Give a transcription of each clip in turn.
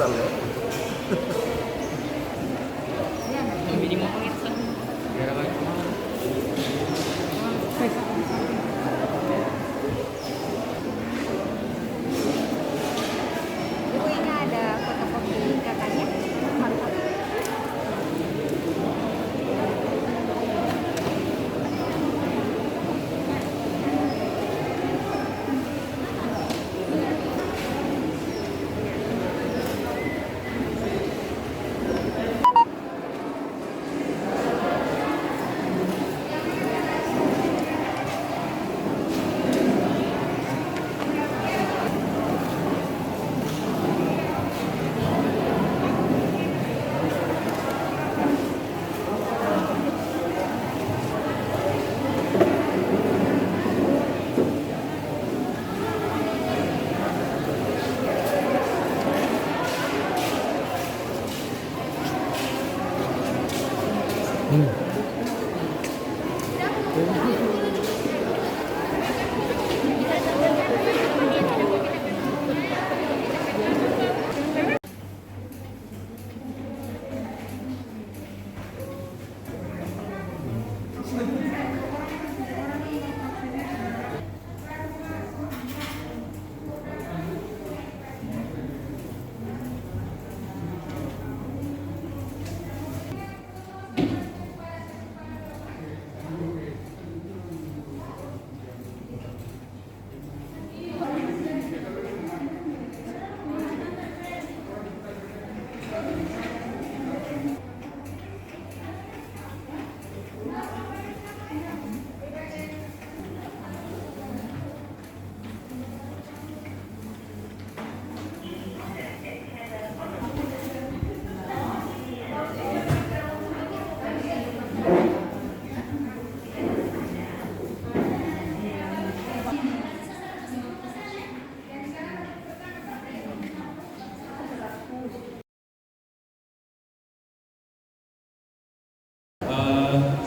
Kesal ya. Hindi mo pangitsa. Gara ba? Ibu ini ada fotokopi kakaknya?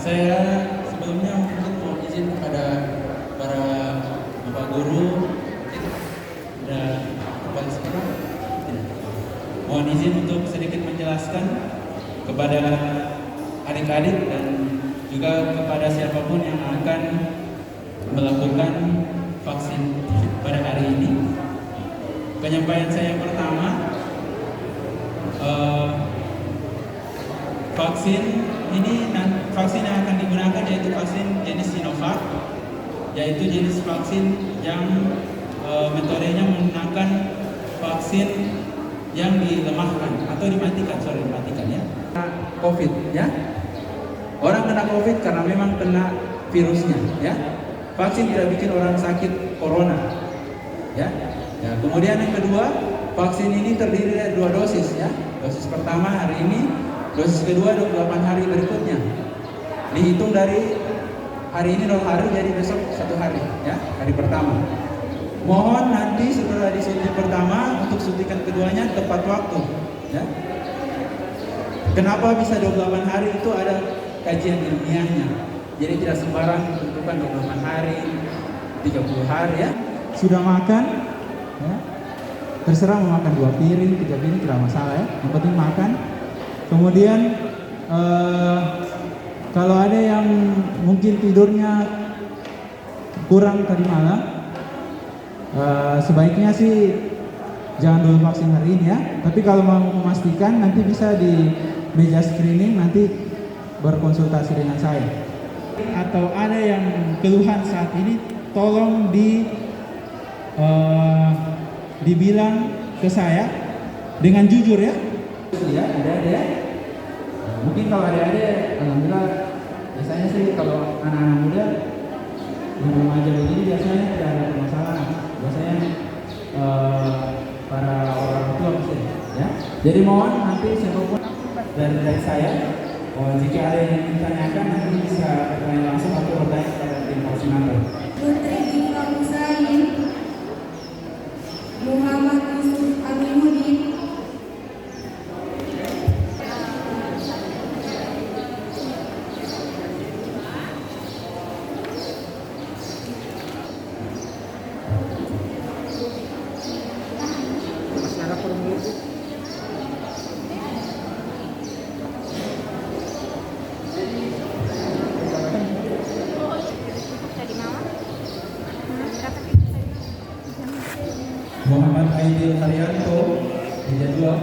Saya sebelumnya mungkin mohon izin kepada para bapak guru dan kepala sekolah. Mohon izin untuk sedikit menjelaskan kepada adik-adik dan juga kepada siapapun yang akan melakukan vaksin pada hari ini. Penyampaian saya yang pertama, vaksin yang akan digunakan yaitu vaksin jenis Sinovac, yaitu jenis vaksin yang metodenya menggunakan vaksin yang dilemahkan atau dimatikan ya. COVID ya. Orang kena COVID karena memang kena virusnya ya. Vaksin tidak bikin orang sakit corona ya. Ya, kemudian yang kedua, vaksin ini terdiri dari 2 dosis ya. Dosis pertama hari ini, dosis kedua 28 hari berikutnya. Dihitung dari hari ini 0 hari, jadi besok 1 hari ya, hari pertama. Mohon nanti setelah disuntik pertama, untuk suntikan keduanya tepat waktu ya. Kenapa bisa 28 hari? Itu ada kajian ilmiahnya. Jadi tidak sembarang tentukan 28 hari, 30 hari ya. Sudah makan ya, terserah mau makan 2 piring, 3 piring, tidak masalah ya. Yang penting makan. Kemudian kalau ada yang mungkin tidurnya kurang tadi malam, sebaiknya sih jangan dulu vaksin hari ini ya. Tapi kalau mau memastikan, nanti bisa di meja screening, nanti berkonsultasi dengan saya. Atau ada yang keluhan saat ini, tolong dibilang ke saya dengan jujur ya. Ya, ada ya. Mungkin kalau ada, alhamdulillah, biasanya sih kalau anak-anak muda yang remaja begini biasanya tidak ada permasalahan. Biasanya para orang tua mesti ya. Jadi mohon nanti siapapun dari saya, jika ada yang ditanyakan nanti bisa bertanya langsung atau bertanya kepada tim vaksinator. Putri Diva Husain, Muhammad Yusuf Aminuddin, Muhammad Aidil Haryanto, meja 2.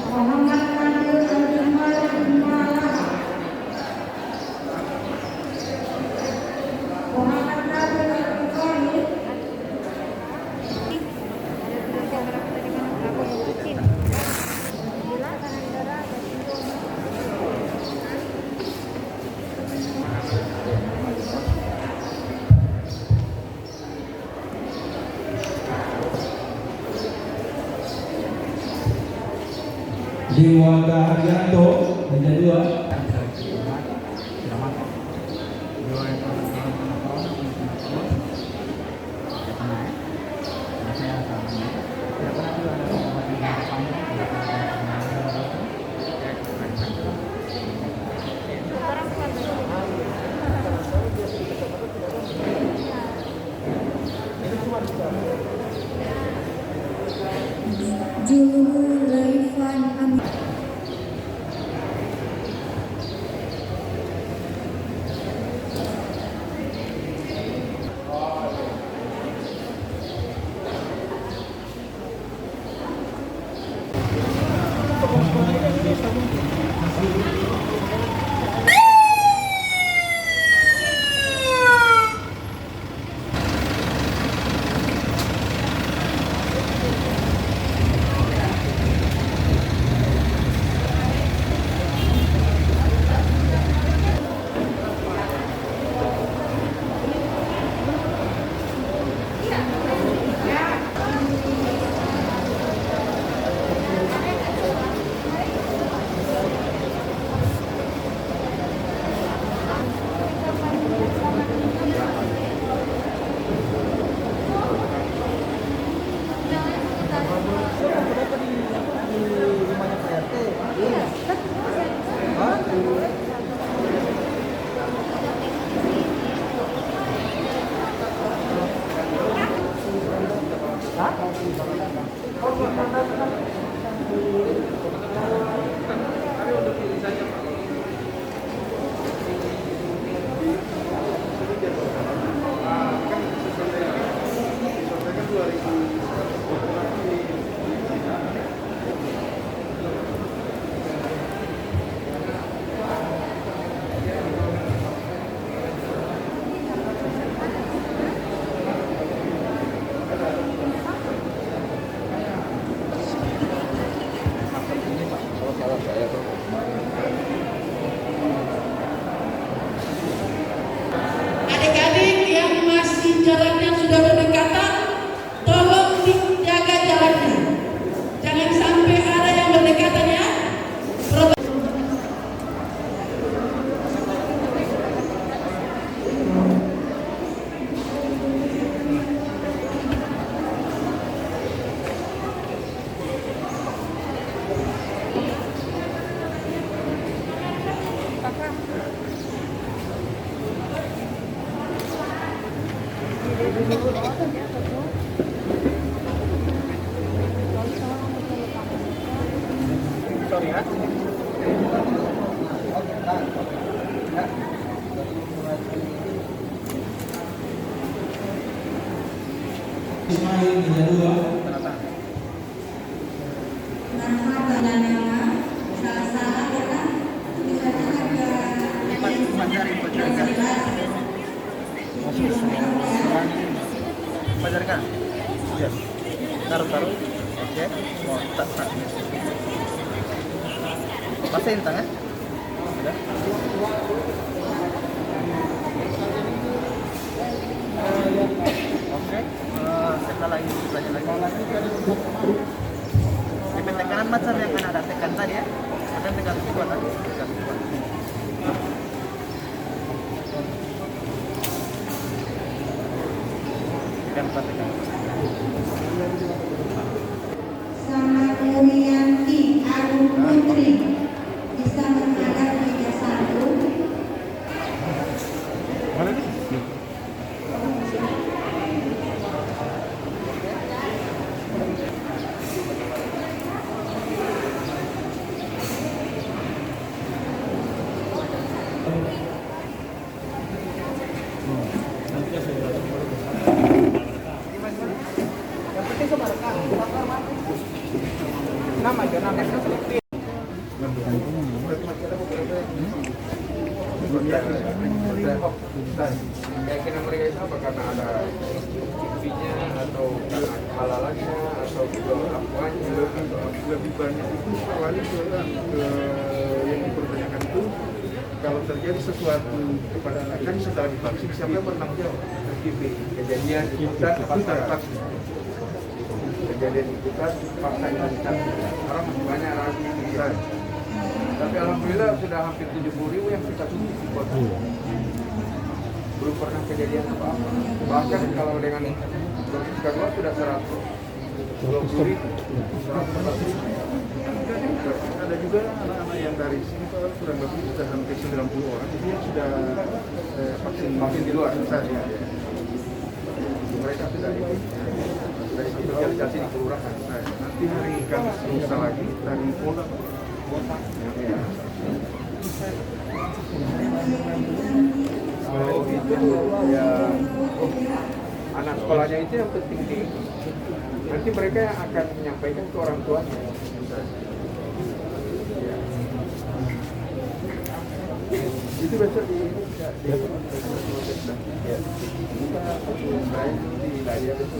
Muhammad Fadil Al-Jamal Himmalah. Muhammad Nabil Al-Bukhari. Dewa Haryanto, meja 2. Julaivan Amin. Adik-adik yang masih jalannya sudah berdekatan, tolong dijaga jaraknya. Jangan sampai ada yang berdekatan ya. Ismail, meja 2. Nama dan nama salah-salah ya kan? Misalnya Pajarkan. Iya. Taruh. Oke. Oh, tak. Pasain tangan. Sudah. Oke. Setelah lagi belajar lagi. Di tekanan macer yang kan ada tekan tadi ya. Ada tekan kuat tadi. Tekan kuat. Tekan. sama Irianti Agung Putri bisa menghadap meja 1. Keyakinan mereka itu apa? Karena ada TV-nya atau karena halalannya atau apuannya lebih banyak itu awalnya yang dipertanyakan itu kalau terjadi sesuatu kepada anak kan setelah divaksin siapa yang bertanggung jawab? TV kejadian dan vaksin kejadian itu kan fakta imunitas orang masih banyak ragu pikiran. Tapi alhamdulillah sudah hampir 70.000 yang kita suntik di kota. Belum pernah kejadian apa-apa. Bahkan kalau dengan dosis kedua sudah 120.000. Ada juga anak-anak yang dari sini kurang lebih sudah hampir 90 orang. Jadi yang sudah vaksin di luar. Ya. Mereka sudah sosialisasi di kelurahan. Nanti hari Kamis lusa lagi dari Polda. Ya. Kalau itu ya anak sekolahnya itu yang penting nih. Nanti mereka yang akan menyampaikan ke orang tuanya. Ya. Itu besok di layar itu.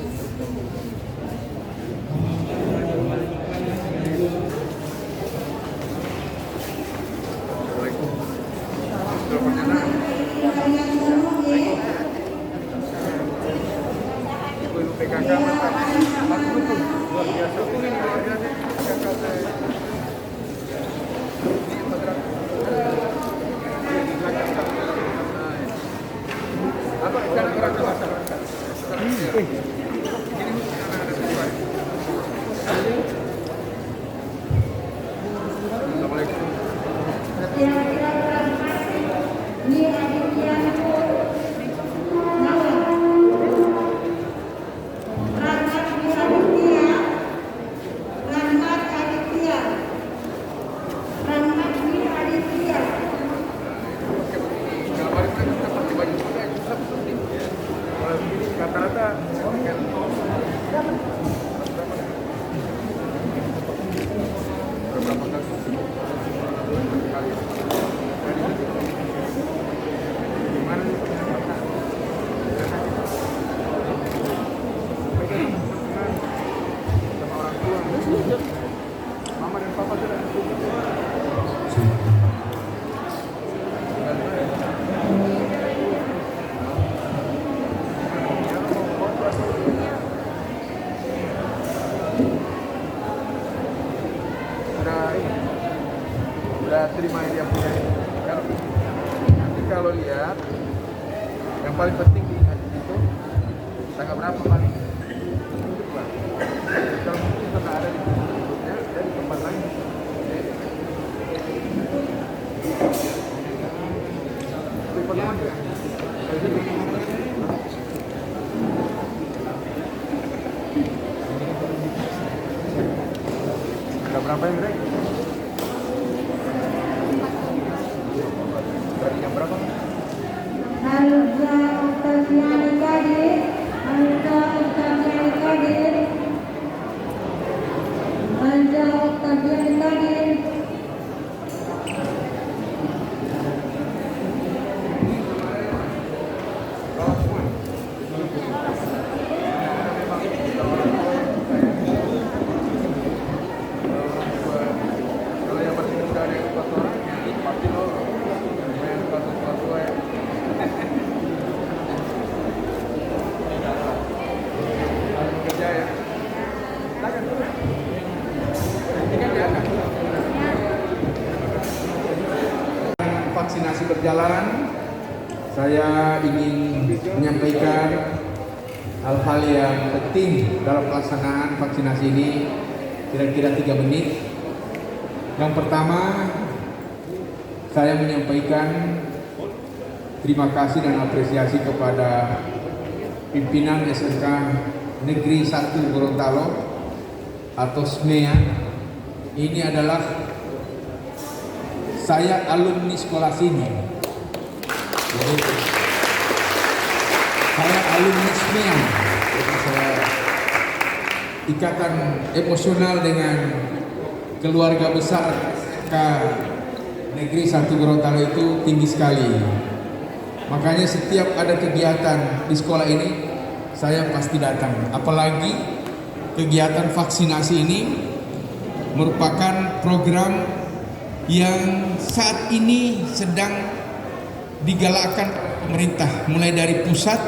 Udah terima dia punya nanti kalau lihat yang paling penting diingat itu tanggal berapa paling kalau mungkin karena ada di sebelumnya ada di tempat lain ada berapa yang mereka? Yang berapa? Alza Octaviani Kadir, Alza Octaviani Kadir, Alza Octaviani Kadir. Kalau yang masih muda ada yang 4 orang, pasti lolos. Yang kelas tua ya. Kerja ya. Silakan. Ini kan diangkat. Vaksinasi berjalan. Saya ingin menyampaikan hal-hal yang penting dalam pelaksanaan vaksinasi ini kira-kira 3 menit. Yang pertama, saya menyampaikan terima kasih dan apresiasi kepada pimpinan SMK Negeri 1 Gorontalo atau SMEA. Ini adalah saya alumni sekolah sini. Jadi, saya alumni SMEA. Jadi saya ikatan emosional dengan keluarga besar SMK Negeri 1 Gorontalo itu tinggi sekali. Makanya setiap ada kegiatan di sekolah ini saya pasti datang. Apalagi kegiatan vaksinasi ini merupakan program yang saat ini sedang digalakkan pemerintah mulai dari pusat,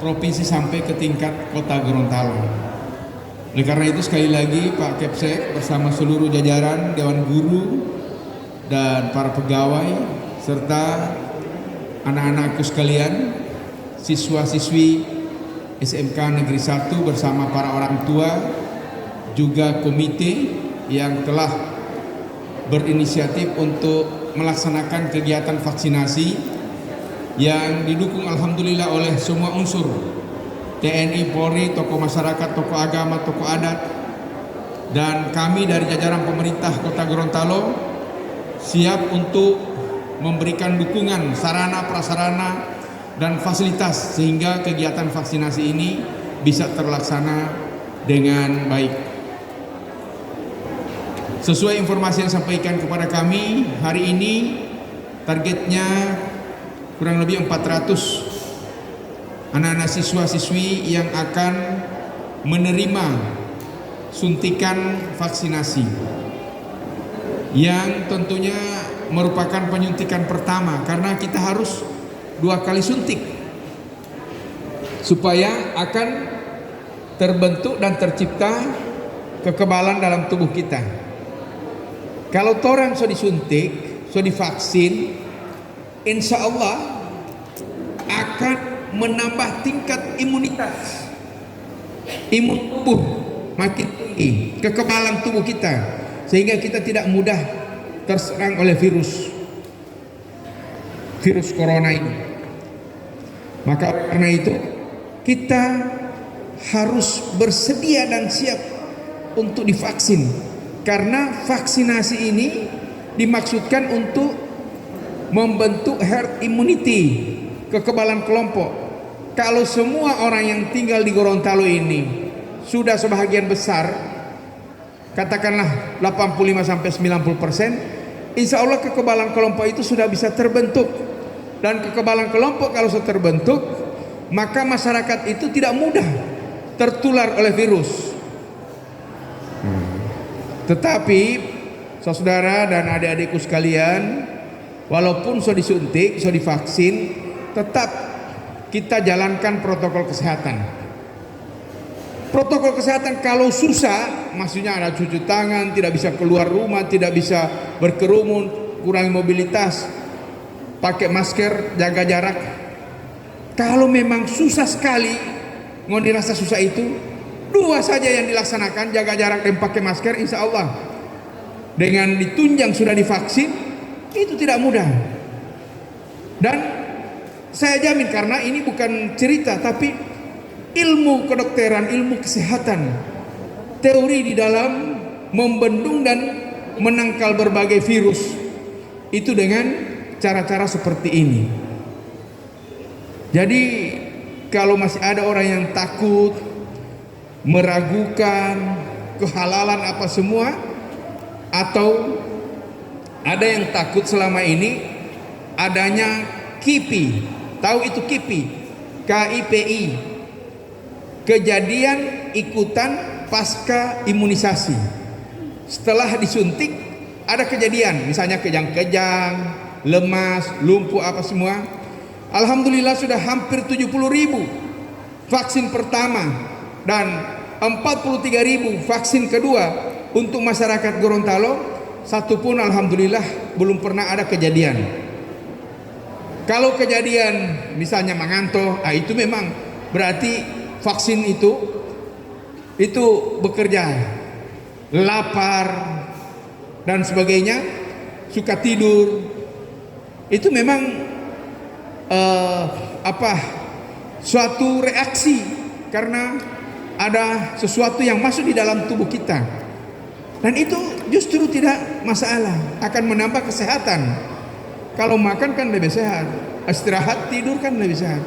provinsi sampai ke tingkat kota Gorontalo. Oleh karena itu sekali lagi Pak Kepsek bersama seluruh jajaran Dewan Guru dan para pegawai serta anak-anakku sekalian, siswa-siswi SMK Negeri 1 bersama para orang tua, juga komite yang telah berinisiatif untuk melaksanakan kegiatan vaksinasi yang didukung alhamdulillah oleh semua unsur TNI, Polri, tokoh masyarakat, tokoh agama, tokoh adat, dan kami dari jajaran pemerintah Kota Gorontalo siap untuk memberikan dukungan sarana prasarana dan fasilitas sehingga kegiatan vaksinasi ini bisa terlaksana dengan baik. Sesuai informasi yang disampaikan kepada kami, hari ini targetnya kurang lebih 400 anak-anak siswa-siswi yang akan menerima suntikan vaksinasi, yang tentunya merupakan penyuntikan pertama karena kita harus 2 kali suntik supaya akan terbentuk dan tercipta kekebalan dalam tubuh kita. Kalau orang sudah disuntik, sudah divaksin, insya Allah akan menambah tingkat imunitas, imun tubuh makin tinggi, kekebalan tubuh kita, sehingga kita tidak mudah terserang oleh virus corona ini. Maka karena itu kita harus bersedia dan siap untuk divaksin. Karena vaksinasi ini dimaksudkan untuk membentuk herd immunity, kekebalan kelompok. Kalau semua orang yang tinggal di Gorontalo ini sudah sebahagian besar, katakanlah 85-90%, insya Allah kekebalan kelompok itu sudah bisa terbentuk. Dan kekebalan kelompok kalau sudah terbentuk, maka masyarakat itu tidak mudah tertular oleh virus. Tetapi saudara dan adik-adikku sekalian, walaupun sudah disuntik, sudah divaksin, tetap kita jalankan protokol kesehatan. Protokol kesehatan kalau susah, maksudnya ada cuci tangan, tidak bisa keluar rumah, tidak bisa berkerumun, kurangi mobilitas, pakai masker, jaga jarak. Kalau memang susah sekali, mau dirasa susah itu, 2 saja yang dilaksanakan, jaga jarak dan pakai masker, insya Allah dengan ditunjang sudah divaksin itu tidak mudah. Dan saya jamin, karena ini bukan cerita tapi ilmu kedokteran, ilmu kesehatan, teori di dalam membendung dan menangkal berbagai virus itu dengan cara-cara seperti ini. Jadi kalau masih ada orang yang takut, meragukan kehalalan apa semua, atau ada yang takut selama ini adanya KIPI, tahu itu KIPI, KIPI, kejadian ikutan pasca imunisasi. Setelah disuntik ada kejadian, misalnya kejang-kejang, lemas, lumpuh apa semua. Alhamdulillah sudah hampir 70.000 vaksin pertama dan 43.000 vaksin kedua untuk masyarakat Gorontalo. Satu pun alhamdulillah belum pernah ada kejadian. Kalau kejadian misalnya mengantuk, itu memang berarti vaksin itu bekerja. Lapar dan sebagainya, suka tidur, itu memang suatu reaksi karena ada sesuatu yang masuk di dalam tubuh kita, dan itu justru tidak masalah, akan menambah kesehatan. Kalau makan kan lebih sehat, istirahat tidur kan lebih sehat.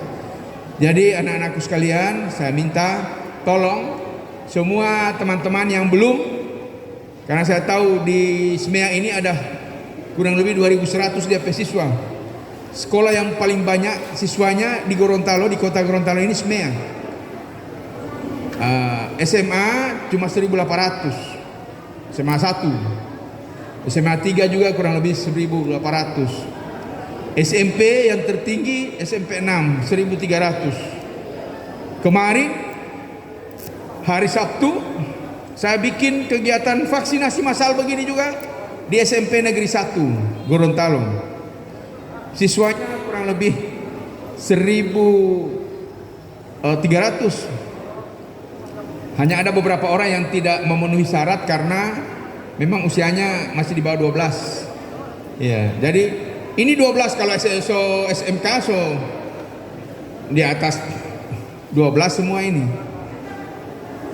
Jadi anak-anakku sekalian, saya minta tolong semua teman-teman yang belum, karena saya tahu di SMEA ini ada kurang lebih 2.100 DP siswa. Sekolah yang paling banyak siswanya di Gorontalo, di kota Gorontalo ini SMEA. SMA cuma 1.800, SMA 1, SMA 3 juga kurang lebih 1.800. SMP yang tertinggi SMP 6 1.300. Kemarin hari Sabtu saya bikin kegiatan vaksinasi massal begini juga di SMP Negeri 1 Gorontalo. Siswanya kurang lebih 1.300. Hanya ada beberapa orang yang tidak memenuhi syarat karena memang usianya masih di bawah 12. Ya, jadi ini 12 kalau SMK so di atas 12 semua ini.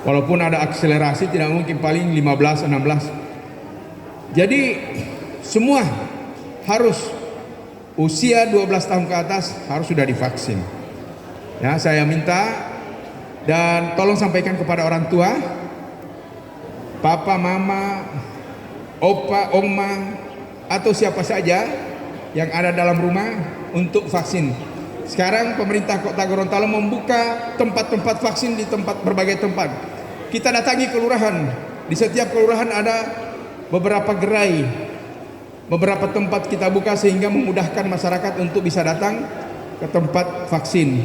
Walaupun ada akselerasi tidak mungkin, paling 15 16. Jadi semua harus usia 12 tahun ke atas harus sudah divaksin. Ya, saya minta dan tolong sampaikan kepada orang tua, papa, mama, opa, oma, atau siapa saja yang ada dalam rumah untuk vaksin. Sekarang pemerintah Kota Gorontalo membuka tempat-tempat vaksin di berbagai tempat. Kita datangi kelurahan. Di setiap kelurahan ada beberapa gerai, beberapa tempat kita buka sehingga memudahkan masyarakat untuk bisa datang ke tempat vaksin.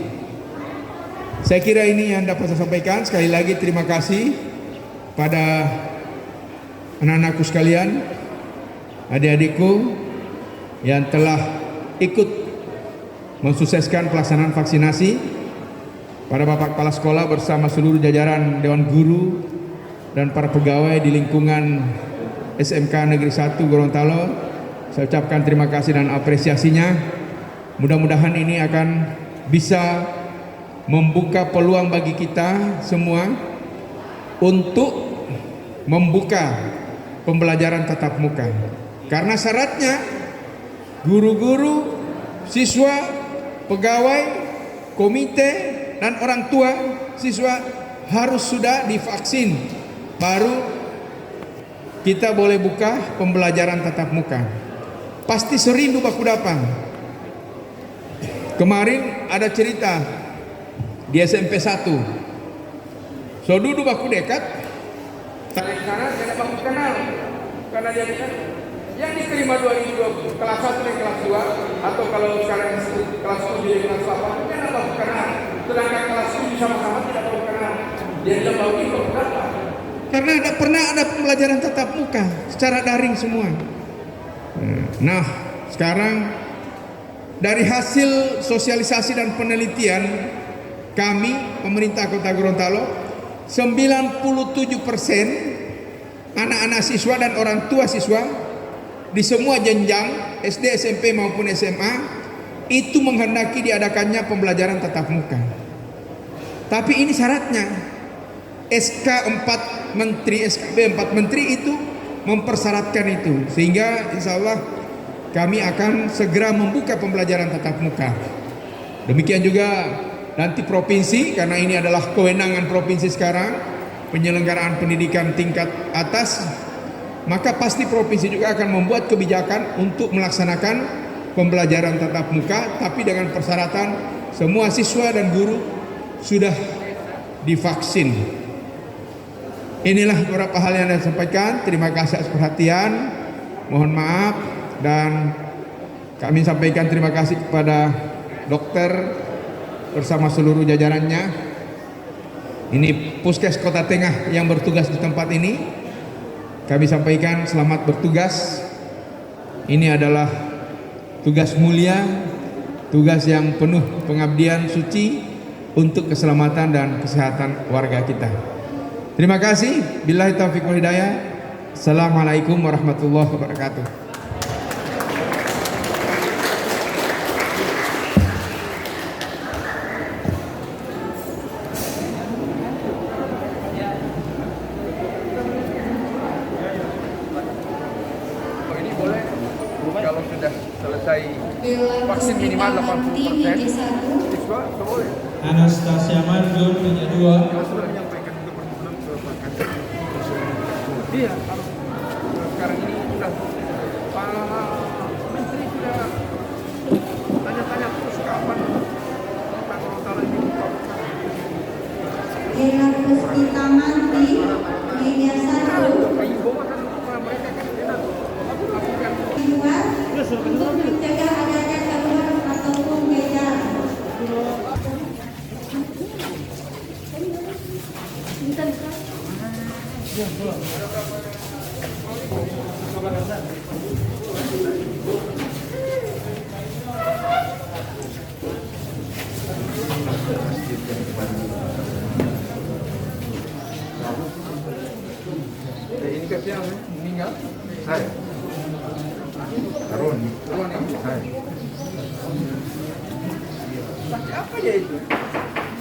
Saya kira ini yang dapat saya sampaikan. Sekali lagi terima kasih pada anak-anakku sekalian, adik-adikku yang telah ikut mensukseskan pelaksanaan vaksinasi, pada Bapak Kepala Sekolah bersama seluruh jajaran Dewan Guru dan para pegawai di lingkungan SMK Negeri 1 Gorontalo. Saya ucapkan terima kasih dan apresiasinya. Mudah-mudahan ini akan bisa membuka peluang bagi kita semua untuk membuka pembelajaran tatap muka. Karena syaratnya guru-guru, siswa, pegawai, komite, dan orang tua siswa harus sudah divaksin, baru kita boleh buka pembelajaran tatap muka. Pasti serindu baku dapan. Kemarin ada cerita di SMP 1. So duduk baku dekat, tarik kanan, tidak baku kenal. Karena dia bilang, yang diterima 2020 kelas 1 dan kelas 2, atau kalau sekarang kelas 7 dan kelas 8, tidak baku kenal. Sedangkan kelas 7 sama-sama tidak baku kenal. Dia bilang baku itu berapa? Karena pernah ada pembelajaran tatap muka secara daring semua. Nah, sekarang dari hasil sosialisasi dan penelitian kami, pemerintah Kota Gorontalo, 97% anak-anak siswa dan orang tua siswa di semua jenjang SD, SMP maupun SMA itu menghendaki diadakannya pembelajaran tatap muka. Tapi ini syaratnya SK 4 Menteri, SKB 4 Menteri itu mempersyaratkan itu, sehingga insya Allah kami akan segera membuka pembelajaran tatap muka. Demikian juga nanti provinsi, karena ini adalah kewenangan provinsi sekarang, penyelenggaraan pendidikan tingkat atas, maka pasti provinsi juga akan membuat kebijakan untuk melaksanakan pembelajaran tatap muka, tapi dengan persyaratan semua siswa dan guru sudah divaksin. Inilah beberapa hal yang saya sampaikan. Terima kasih atas perhatian. Mohon maaf, dan kami sampaikan terima kasih kepada dokter bersama seluruh jajarannya. Ini Puskes Kota Tengah yang bertugas di tempat ini. Kami sampaikan selamat bertugas. Ini adalah tugas mulia, tugas yang penuh pengabdian suci untuk keselamatan dan kesehatan warga kita. Terima kasih. Billahi taufiq wal hidayah. Assalamualaikum warahmatullahi wabarakatuh. Kalau sudah selesai vaksin minimal 80%, siswa boleh. Anastasia Margun punya 2. Kalau sudah menyampaikan ke Iya, kalau sekarang ini sudah Pak Menteri sudah tanya-tanya terus kapan tentang Gorontalo ini. Era Puspita Manti, media 1, Kayu bawah kan mereka kan enak. kedua, untuk mencegah adanya keluar ataupun beredar. Ini ke siapa meninggal? Saya. Tarun. Tarun ya? Saya. Pakai apa ya itu?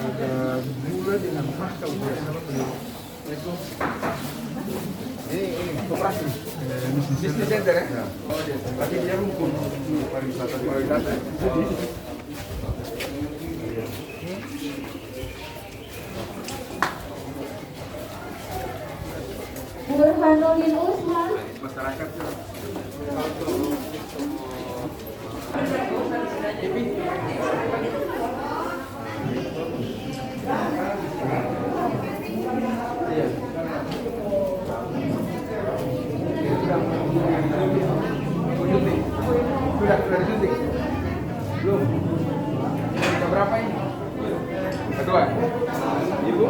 Ada gula dengan maka udah sama beli. Ini koperasi. Bisnis center ya? Ya. Tapi dia hukum pariwisata. Burhanuddin Usman, Masyarakat sudah disuntik? Belum? Yang berapa ini? Kedua? Ibu?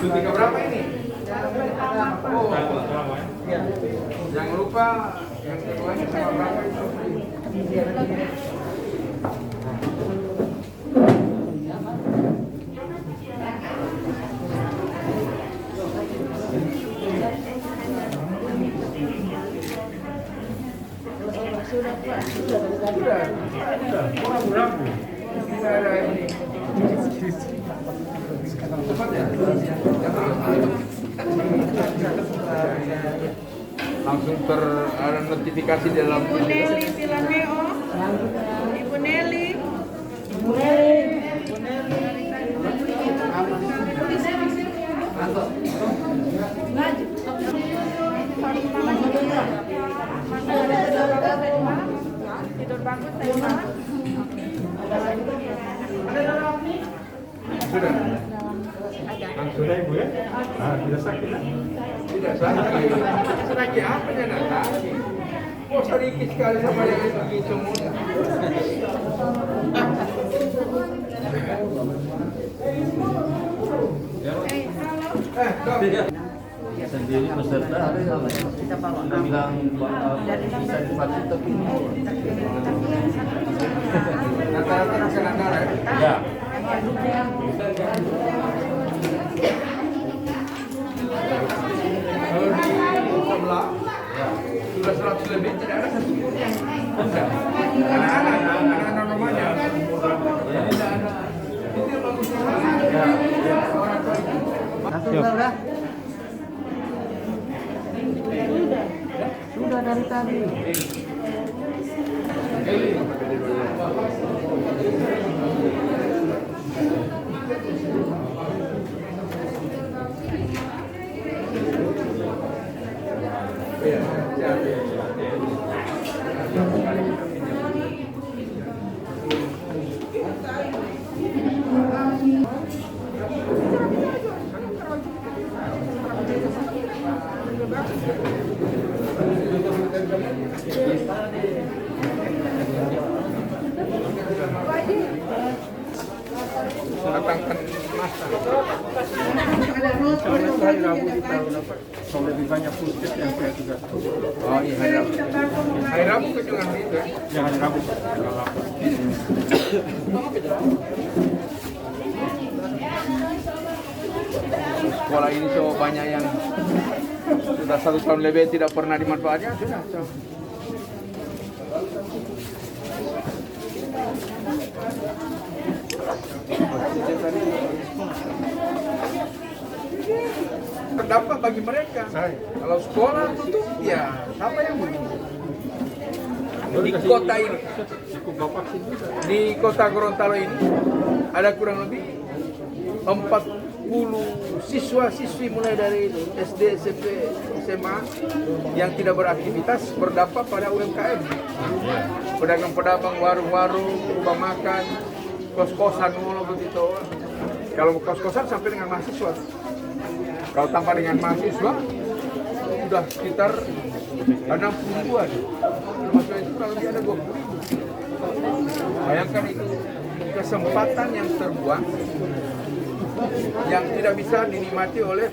Suntik berapa ini? Oh, iya. Jangan lupa yang keduanya sama berapa itu? Sudah. Ragu-ragu. Tidak ada ini. Cepat ya? Langsung ada notifikasi di dalam Ibu Nelly Silameo. Ibu Nelly. Tidur bagus tadi malam. Sudah. Sudah ibu ya? Tidak sakit. Tidak sakit. Sakit apa ya? Tidak sakit. Oh sedikit sekali sama yang itu semua. Sendiri peserta kita bilang bisa divaksin tapi Rata-rata rasa antara ya? ya Kalau di sebelah sudah 100 lebih tidak ada satu pun yang enggak. Anak-anak rumahnya tidak ada. Itu yang bagus orang tua. sudah dari tadi. Datangkan masa. Hari Rabu kita dapat kalau lebih banyak puskes yang saya tugas. Oh iya hari Rabu. Hari Rabu kecuali itu ya? Ya hari Rabu. Sekolah ini so banyak yang sudah 1 tahun lebih tidak pernah dimanfaatkan sudah. So. Terdampak bagi mereka. Kalau sekolah tutup, ya siapa yang mau? di kota ini. Di kota Gorontalo ini ada kurang lebih 40 siswa-siswi mulai dari SD, SMP, SMA yang tidak beraktivitas berdampak pada UMKM. Pedagang-pedagang, warung-warung, rumah makan, kos-kosan begitu. Kalau kos-kosan sampai dengan mahasiswa. Kalau tanpa dengan mahasiswa sudah sekitar 60 ribuan. Maksudnya itu kalau dia ada 20 ribu. Bayangkan itu kesempatan yang terbuang yang tidak bisa dinikmati oleh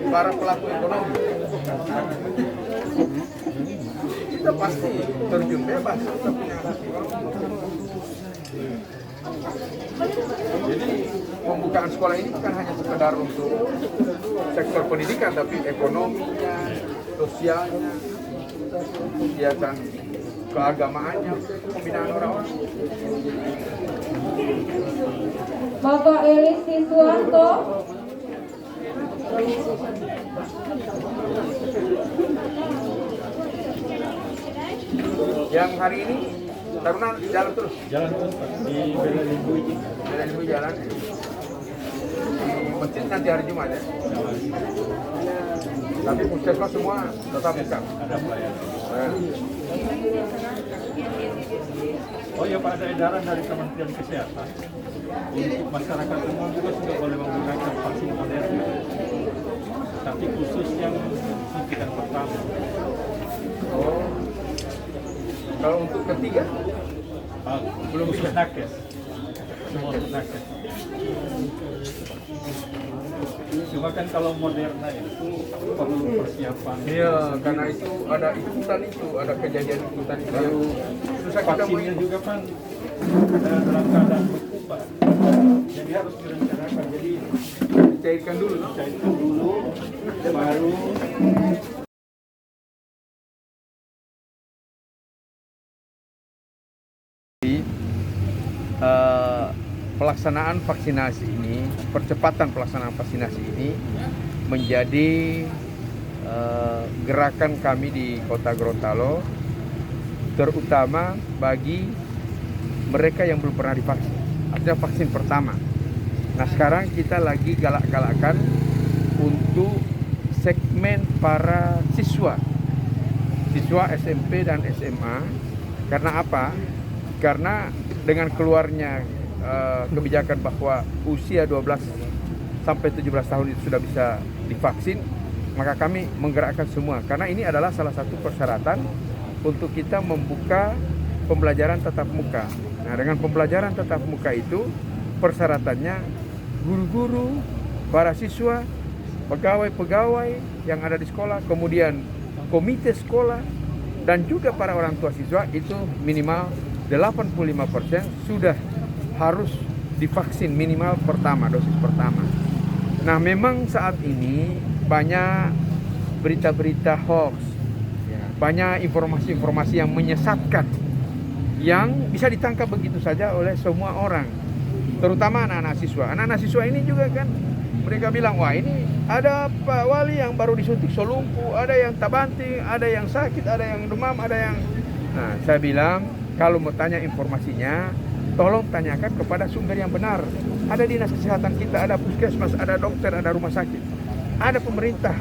para pelaku ekonomi. Kita pasti terjun bebas. Jadi pembukaan sekolah ini bukan hanya sekedar untuk sektor pendidikan, tapi ekonominya, sosialnya, kegiatan keagamaannya, pembinaan orang-orang. Bapak Elis Siswanto. Yang hari ini Taruna jalan terus? Jalan terus Pak, di Bela Limbu ini. Bela Limbu jalan. Di masjid nanti hari Jumat ya? Tapi puskesmas semua tetap buka. Ada pelayanan. Oh ya Pak, ada edaran dari Kementerian Kesehatan untuk masyarakat umum juga sudah boleh menggunakan vaksin Moderna, tapi khusus yang suntikan pertama. Oh, kalau untuk ketiga belum bisa nakes, semua nakes. Cuma kan kalau Moderna itu perlu persiapan. Iya, karena itu ada ikutan itu, ada kejadian ikutan itu. Susah kita Vaksinnya juga kan dalam keadaan beku Pak. Jadi harus direncanakan. Jadi cairkan dulu, baru. Pelaksanaan vaksinasi ini, percepatan pelaksanaan vaksinasi ini menjadi gerakan kami di Kota Gorontalo, terutama bagi mereka yang belum pernah divaksin. Ada vaksin pertama. Nah sekarang kita lagi galak-galakan untuk segmen para siswa SMP dan SMA. Karena apa? Karena dengan keluarnya kebijakan bahwa usia 12 sampai 17 tahun itu sudah bisa divaksin, maka kami menggerakkan semua. Karena ini adalah salah satu persyaratan untuk kita membuka pembelajaran tatap muka. Nah, dengan pembelajaran tatap muka itu persyaratannya guru-guru, para siswa, pegawai-pegawai yang ada di sekolah, kemudian komite sekolah, dan juga para orang tua siswa itu minimal 85% sudah harus divaksin minimal pertama, dosis pertama. Nah, memang saat ini banyak berita-berita hoax, banyak informasi-informasi yang menyesatkan, yang bisa ditangkap begitu saja oleh semua orang, terutama anak-anak siswa. Anak-anak siswa ini juga kan, mereka bilang, wah ini ada Pak Wali yang baru disuntik selumpuh, ada yang tabanting, ada yang sakit, ada yang demam, ada yang... Nah, saya bilang, kalau mau tanya informasinya, tolong tanyakan kepada sumber yang benar. Ada dinas kesehatan kita, ada puskesmas, ada dokter, ada rumah sakit, ada pemerintah.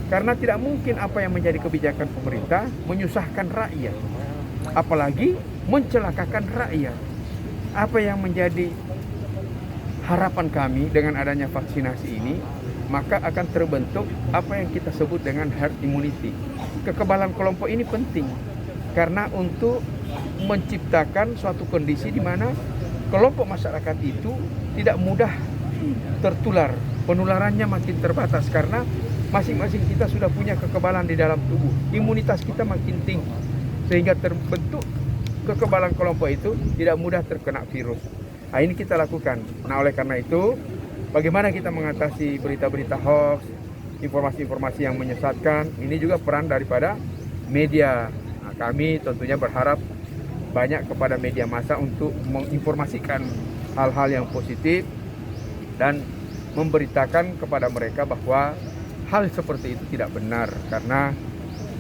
Karena tidak mungkin apa yang menjadi kebijakan pemerintah menyusahkan rakyat, apalagi mencelakakan rakyat. Apa yang menjadi harapan kami dengan adanya vaksinasi ini, maka akan terbentuk apa yang kita sebut dengan herd immunity. Kekebalan kelompok ini penting karena untuk menciptakan suatu kondisi di mana kelompok masyarakat itu tidak mudah tertular, penularannya makin terbatas karena masing-masing kita sudah punya kekebalan di dalam tubuh, imunitas kita makin tinggi sehingga terbentuk kekebalan kelompok itu tidak mudah terkena virus. Nah, ini kita lakukan. Nah, oleh karena itu bagaimana kita mengatasi berita-berita hoax, informasi-informasi yang menyesatkan, ini juga peran daripada media. Nah, kami tentunya berharap banyak kepada media massa untuk menginformasikan hal-hal yang positif dan memberitakan kepada mereka bahwa hal seperti itu tidak benar karena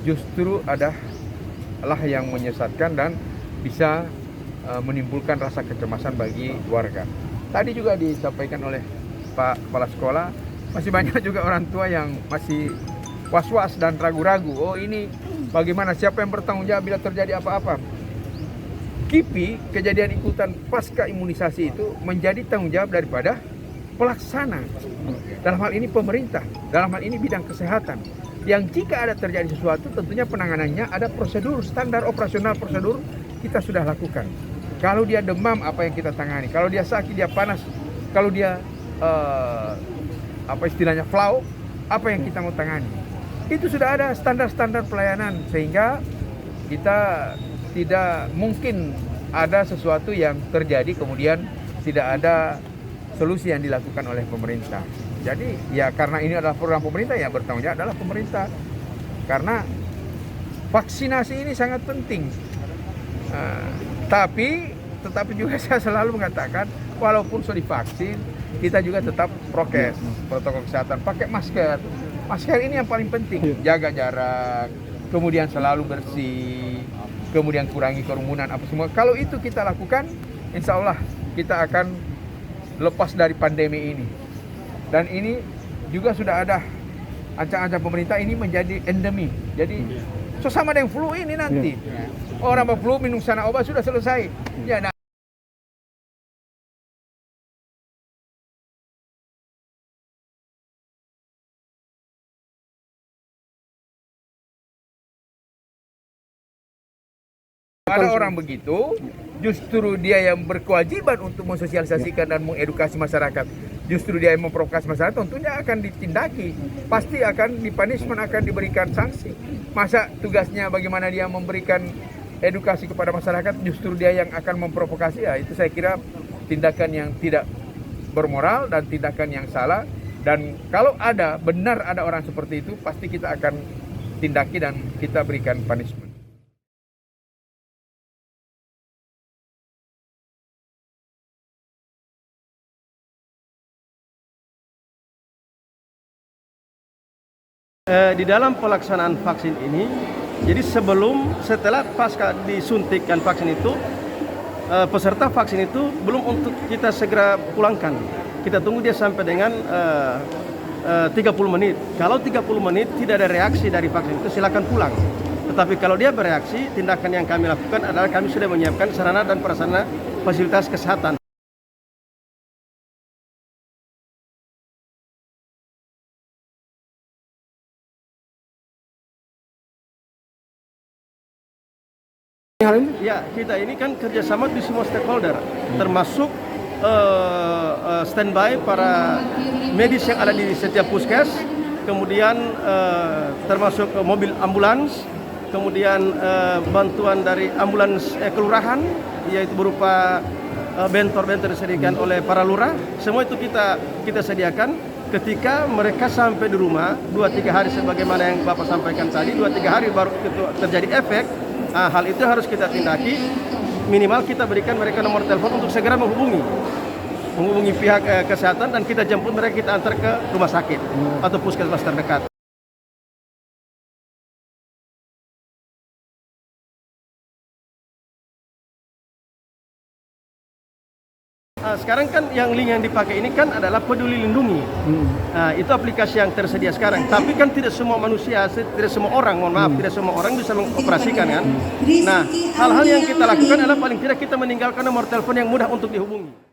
justru adalah yang menyesatkan dan bisa menimbulkan rasa kecemasan bagi warga. Tadi juga disampaikan oleh Pak Kepala Sekolah, masih banyak juga orang tua yang masih was-was dan ragu-ragu. Oh ini bagaimana, siapa yang bertanggung jawab bila terjadi apa-apa? KIPI, kejadian ikutan pasca imunisasi itu menjadi tanggung jawab daripada pelaksana. Dalam hal ini pemerintah, dalam hal ini bidang kesehatan. Yang jika ada terjadi sesuatu tentunya penanganannya ada prosedur, standar operasional prosedur kita sudah lakukan. Kalau dia demam apa yang kita tangani, kalau dia sakit, dia panas, kalau dia apa istilahnya flu, apa yang kita mau tangani. Itu sudah ada standar-standar pelayanan sehingga kita tidak mungkin ada sesuatu yang terjadi kemudian tidak ada solusi yang dilakukan oleh pemerintah. Jadi ya karena ini adalah program pemerintah, ya bertanggung jawab adalah pemerintah. Karena vaksinasi ini sangat penting. Tetapi juga saya selalu mengatakan walaupun sudah divaksin, kita juga tetap prokes, protokol kesehatan, pakai masker. Masker ini yang paling penting, jaga jarak, kemudian selalu bersih, kemudian kurangi kerumunan apa semua. Kalau itu kita lakukan, insya Allah kita akan lepas dari pandemi ini. Dan ini juga sudah ada ancang-ancang pemerintah ini menjadi endemi. Jadi sama dengan flu ini nanti. Orang berflu minum sana obat sudah selesai. Ya, nah. Ada orang begitu, justru dia yang berkewajiban untuk mensosialisasikan dan mengedukasi masyarakat. Justru dia yang memprovokasi masyarakat, tentunya akan ditindaki. Pasti akan dipunishment, akan diberikan sanksi. Masa tugasnya bagaimana dia memberikan edukasi kepada masyarakat, justru dia yang akan memprovokasi, ya itu saya kira tindakan yang tidak bermoral dan tindakan yang salah. Dan kalau benar ada orang seperti itu, pasti kita akan tindaki dan kita berikan punishment. Di dalam pelaksanaan vaksin ini, jadi setelah pasca disuntikkan vaksin itu, peserta vaksin itu belum untuk kita segera pulangkan. Kita tunggu dia sampai dengan 30 menit. Kalau 30 menit tidak ada reaksi dari vaksin itu, silakan pulang. Tetapi kalau dia bereaksi, tindakan yang kami lakukan adalah kami sudah menyiapkan sarana dan prasarana fasilitas kesehatan. Ya, kita ini kan kerjasama di semua stakeholder, termasuk standby para medis yang ada di setiap puskes, kemudian termasuk mobil ambulans, kemudian bantuan dari ambulans kelurahan, yaitu berupa bentor-bentor disediakan oleh para lurah. Semua itu kita sediakan. Ketika mereka sampai di rumah 2-3 hari sebagaimana yang Bapak sampaikan tadi, 2-3 hari baru terjadi efek. Hal itu harus kita tindaki. Minimal kita berikan mereka nomor telepon untuk segera menghubungi pihak kesehatan dan kita jemput mereka, kita antar ke rumah sakit atau puskesmas terdekat. Sekarang kan yang link yang dipakai ini kan adalah Peduli Lindungi. Itu aplikasi yang tersedia sekarang. Tapi kan tidak semua manusia, tidak semua orang, tidak semua orang bisa mengoperasikan kan. Nah, hal-hal yang kita lakukan adalah paling tidak kita meninggalkan nomor telepon yang mudah untuk dihubungi.